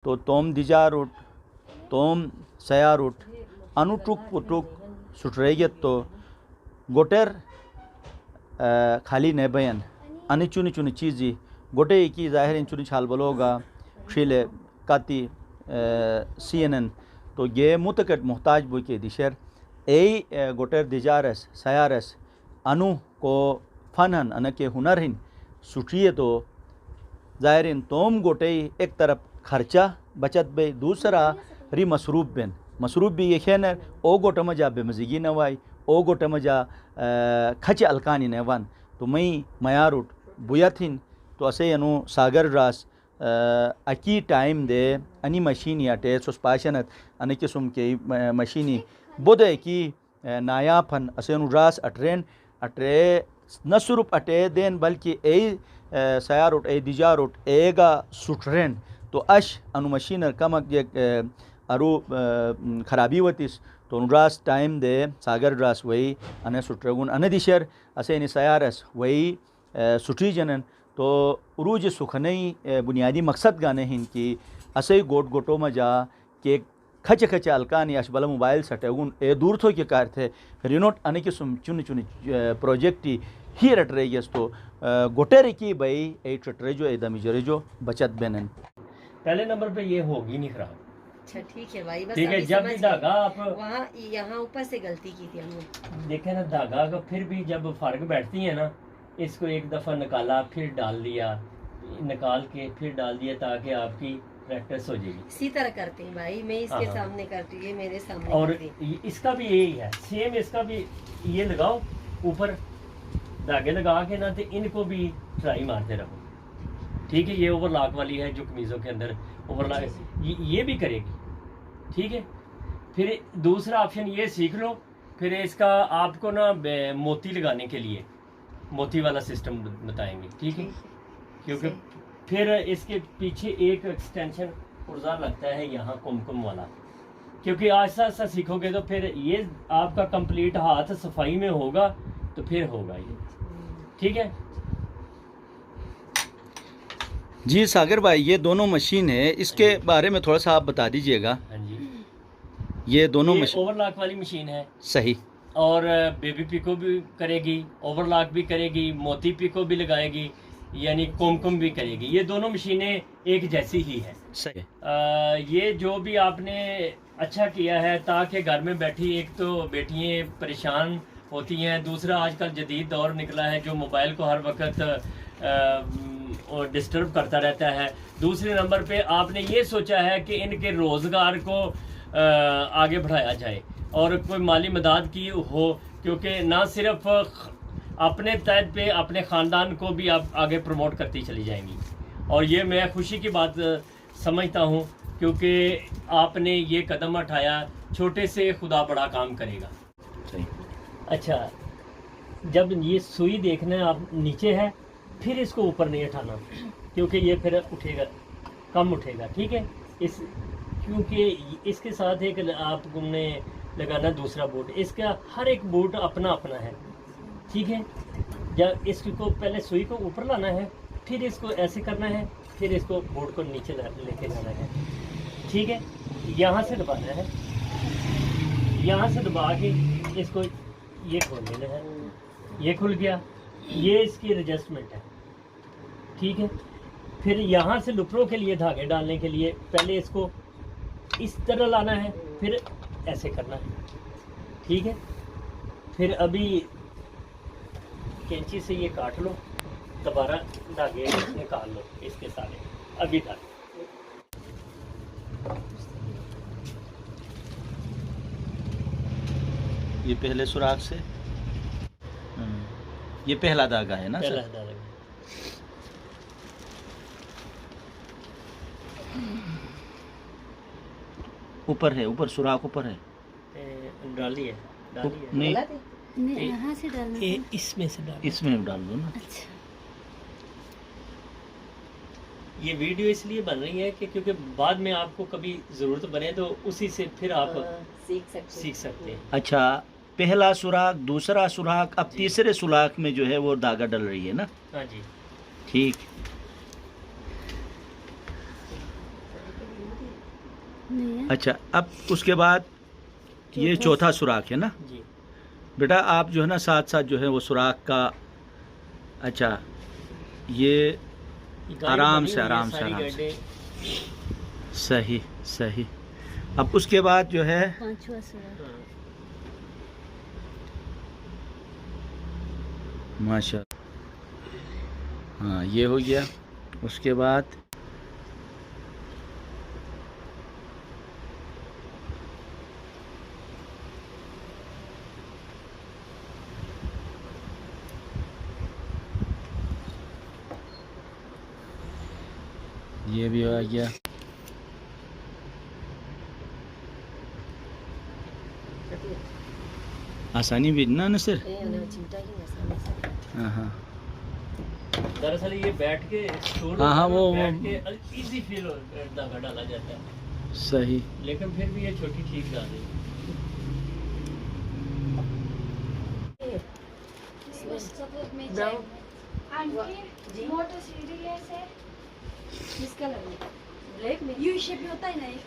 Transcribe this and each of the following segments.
तो तोम दिजारुट तोम सयारुट अनुटुक पुटुक सुट्रेगेत तो गोटेर खाली नेबयन अनि चुनी चुनी चीज़ी गोटे की ज़ाहिर चुनी छाल बलोगा शिले काती CNN तो ये मुतकट मोहताज बुई के दिशर ए गोटेर दिजारस सयारस अनु को फनहन अन के हुनर हिन सुटिए तो ज़ाहिर तोम गोटे एक तरफ खर्चा बचत बे दूसरा री मसरूफ भी ये खेन ओ गोट मजा बेमजिगी नवाई ओ गोट मजा खच अलकानी नवान तो मई मयारुट बुयाथिन तो असे अनु सागर रास अकी टाइम दे अनि मशीन याटे सुस्पाशनत अनि किस्म के मशीनी बोधे की नायाफन असे अनु रास अट्रे न सिर्फ अटे देन बल्कि ए सयारुट ए दिजारुट एगा सुट्रेन तो अश अनु मशीनर कमक ये अरु खराबी वतिस तो अनुरास टाइम दे सागर रास वही अने सुट्रेगुन अने दिशर असे नि सयारस वही सुठी जनन तो उरूज सुखनई बुनियादी मकसद गाने हिन की असे गोट गोटो मजा के खच खच अलकानी अशबल मोबाइल सटेगुन ए दूर थो के कार थे रिनोट अने की सुम चुन चुन प्रोजेक्टी ही रट रही है तो गोटेर की भाई ए ट्रे जो एकदम जरे जो बचत बेनन पहले नंबर पे ये होगी नहीं खराब। अच्छा ठीक है भाई, बस ठीक है। जब भी धागा आप वहाँ यहाँ ऊपर से गलती की थी हमने, देखे ना धागा का फिर भी जब फर्क बैठती है ना, इसको एक दफ़ा निकाला फिर डाल दिया, निकाल के फिर डाल दिया ताकि आपकी प्रैक्टिस हो जाएगी। इसी तरह करते हैं भाई, मैं इसके सामने करती हूँ, ये मेरे सामने और इसका भी यही है सेम, इसका भी ये लगाओ ऊपर धागे लगा के ना, तो इनको भी ट्राई मारते रहो। ठीक है, ये ओवरलॉक वाली है जो कमीज़ों के अंदर ओवरलॉक, ये भी करेगी। ठीक है, फिर दूसरा ऑप्शन ये सीख लो, फिर इसका आपको ना मोती लगाने के लिए मोती वाला सिस्टम बताएंगे। ठीक है, क्योंकि फिर इसके पीछे एक एक्सटेंशन पुर्जा लगता है यहाँ कुमकुम वाला, क्योंकि आहिस्ता आहिस्ता सीखोगे तो फिर ये आपका कंप्लीट हाथ सफाई में होगा तो फिर होगा ये। ठीक है जी सागर भाई, ये दोनों मशीन है, इसके बारे में थोड़ा सा आप बता दीजिएगा। हाँ जी, ये दोनों मशीन ओवरलॉक वाली मशीन है। सही। और बेबी पिको भी करेगी, ओवरलॉक भी करेगी, मोती पिको भी लगाएगी, यानी कुमकुम भी करेगी। ये दोनों मशीनें एक जैसी ही है। सही। ये जो भी आपने अच्छा किया है, ताकि घर में बैठी एक तो बेटियां परेशान होती हैं, दूसरा आजकल जदीद दौर निकला है जो मोबाइल को हर वक्त डिस्टर्ब करता रहता है। दूसरे नंबर पे आपने ये सोचा है कि इनके रोज़गार को आगे बढ़ाया जाए और कोई माली मदद की हो, क्योंकि ना सिर्फ अपने तहत पे अपने ख़ानदान को भी आप आगे प्रमोट करती चली जाएंगी। और ये मैं खुशी की बात समझता हूँ, क्योंकि आपने ये कदम उठाया, छोटे से खुदा बड़ा काम करेगा। सही। अच्छा, जब ये सुई देखना है आप नीचे है, फिर इसको ऊपर नहीं उठाना, क्योंकि ये फिर उठेगा, कम उठेगा। ठीक है, क्योंकि इसके साथ एक आपने लगाना दूसरा बूट, इसका हर एक बूट अपना अपना है। ठीक है, जब इसको पहले सुई को ऊपर लाना है, फिर इसको ऐसे करना है, फिर इसको बूट को नीचे लेके जाना है। ठीक है, यहाँ से दबाना है, यहाँ से दबा के इसको ये खोल लेना है, ये खुल गया, ये इसकी एडजस्टमेंट है। ठीक है, फिर यहाँ से लुपरों के लिए धागे डालने के लिए पहले इसको इस तरह लाना है, फिर ऐसे करना है। ठीक है, फिर अभी कैंची से ये काट लो, दोबारा धागे निकाल लो इसके सारे अभी तक। ये पहले सुराख से, ये पहला धागा है ना? पहला धागा ऊपर है, ऊपर सुराख ऊपर है। डाली है, नहीं, यहाँ से डालना है, इसमें से डाल, इसमें डाल दो ना। अच्छा, ये वीडियो इसलिए बन रही है कि क्योंकि बाद में आपको कभी ज़रूरत बने तो उसी से फिर आप सीख सकते हैं। अच्छा, पहला सुराख, दूसरा सुराख, अब तीसरे सुराख में जो है वो धागा डल रही है ना? हाँ जी, ठीक। नहीं है। अच्छा, अब उसके बाद ये चौथा सुराख है ना जी। बेटा, आप जो है ना साथ साथ जो है वो सुराख का, अच्छा ये गाइड आराम बनी से हुई है, आराम से सारी आराम से, गाइडें। सही सही। अब उसके बाद जो है पांचवा सुराख। हाँ। माशा, हाँ ये हो गया। उसके बाद ये भी आ गया। आसानी भी ना नसर। हाँ हाँ दरअसल ये बैठ के स्टोर हाँ, वो- बैठ के इजी फील धागा डाला जाता है, सही। लेकिन फिर भी ये छोटी ठीक डाल रही है। मोटर सीढ़ी है किसका लगेगा? ब्लैक में यू शेप में होता है ना एक।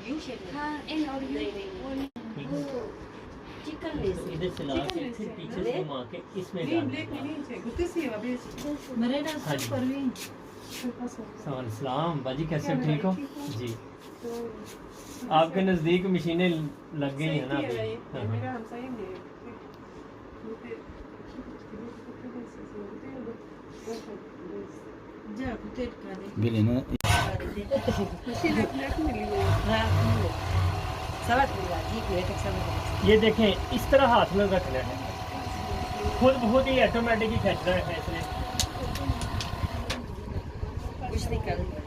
यू शेप में। हाँ एन और यू नहीं, वो चिकन लेस तो इधर से ला के फिर पीछे से घुमा के इसमें डाल देना। हाँ जी। सलाम बाजी, कैसे हो? ठीक हो जी? आपके नज़दीक मशीनें लग गई हैं ना अभी? हाँ, हाँ। बिल ना ये देखें, इस तरह हाथ में रखना है, खुद बहुत ही ऑटोमेटिक ही खींच रहा है इसने। कुछ नहीं करूँगा।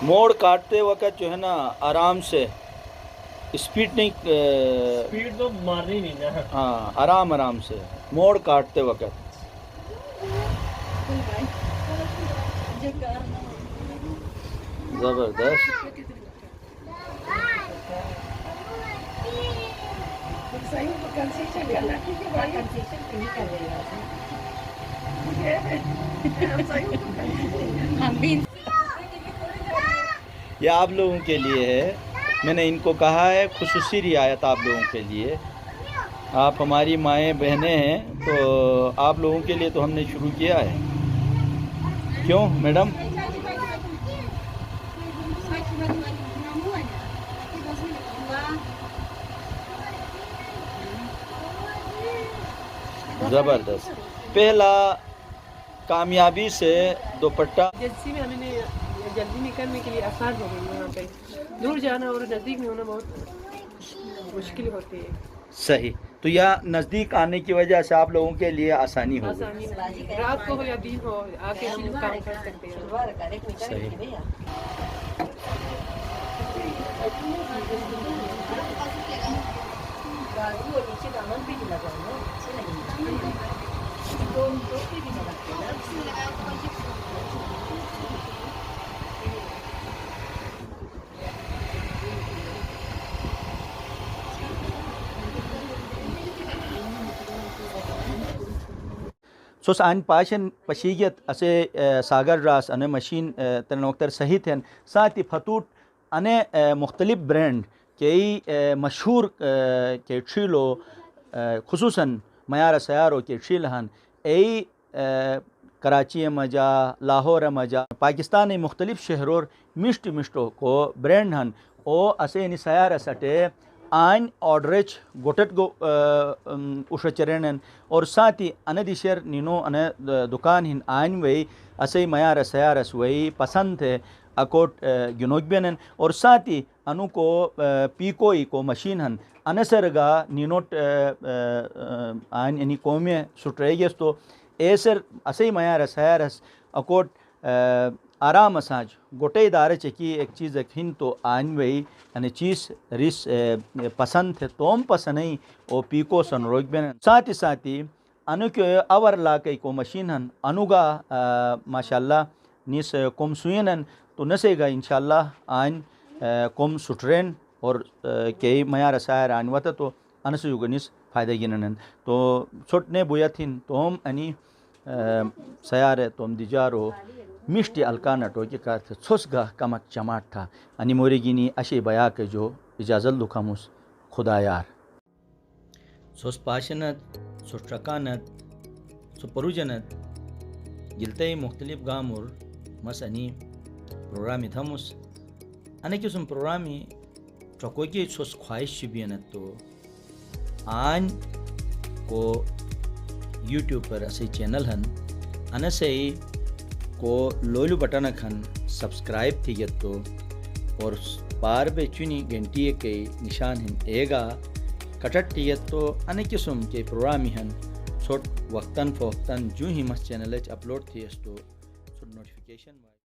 मोड़ काटते वक्त जो है ना आराम से, स्पीड नहीं, स्पीड तो मारनी नहीं ना। हाँ आराम आराम से मोड़ काटते वक्त। जबरदस्त। ये आप लोगों के लिए है, मैंने इनको कहा है खुसूसी रियायत आप लोगों के लिए। आप हमारी माएँ बहनें हैं, तो आप लोगों के लिए तो हमने शुरू किया है। क्यों मैडम? ज़बरदस्त। पहला कामयाबी से दुपट्टा एजेंसी में हमें जल्दी निकलने के लिए आसान हो गई है। यहाँ पे दूर जाना और नज़दीक में होना बहुत मुश्किल होती है। सही। तो यह नज़दीक आने की वजह से आप लोगों के लिए आसानी हो गई। आसानी है। रात को हो या दिन हो आके भी काम कर सकते हैं। सही। नीचे दामन भी लगा सोस आन पाशन पशीगियत असे सागर रास अने मशीन तनोक्तर सहित हैं, साथ ही फतूट अने मुख्तलिफ ब्रांड के मशहूर के ट्रीलो खुसूसन मयार सयारो के ट्रील हन ए कराची मजा लाहौर मजा पाकिस्तान मुख्तलिफ शहरों मिष्ट मिष्टो को ब्रांड हन ओ असे नि सयार सटे आइन ऑर्डरेज गोटट गो उशचरण और साथ ही अनदिशर निनो अन दुकान हिन आइन वही असे मयार सयारस वही पसंद है अकोट गिनोगबेन और साथ ही अनु को पीकोई को मशीन हन अनसरगा निनोट आइन यानी कौमे सुट्रेगस तो एसर असे मयार सयारस अकोट आराम साज गोटे दारे चकी एक चीज़ हिन तो आन वही यानी चीज़ रिस पसंद है तोम पसंद नहीं ओ पीको सन रोगबेन साथ ही अनु के अवर ला कई को मशीन हन अनुगा माशाल्लाह निस कोम सुयनन तो नसेगा इंशाल्लाह आन कोम सुट्रेन और कई मया रसायर आनवता तो अनस युगनिस फायदा गिनन तो छोटने बुया थिन तोम अनि सयारे तोम दिजारो मिष्टी अलकाना तो के कार छोसगा कमक चमाट था अनि मोरेगिनी अशे बया के जो इजाजत लुखामुस खुदा यार सोस पाशनत सोट्रकानत सो परुजनत गिलते मुख्तलिफ गामुर मसनी प्रोग्रामी थमुस अने किस्म प्रोग्रामी चौकोगे सोस ख्वाहिश बियनत तो आन को यूट्यूब पर ऐसे चैनल हन अने से को लोलू बटन खन सब्सक्राइब थी तो और पार बे चुनी घंटी के निशान हन एगा कटट थी तो अने किस्म के प्रोग्रामी हन छोट वक्तन फोक्तन जो ही मस चैनल अपलोड थी तो नोटिफिकेशन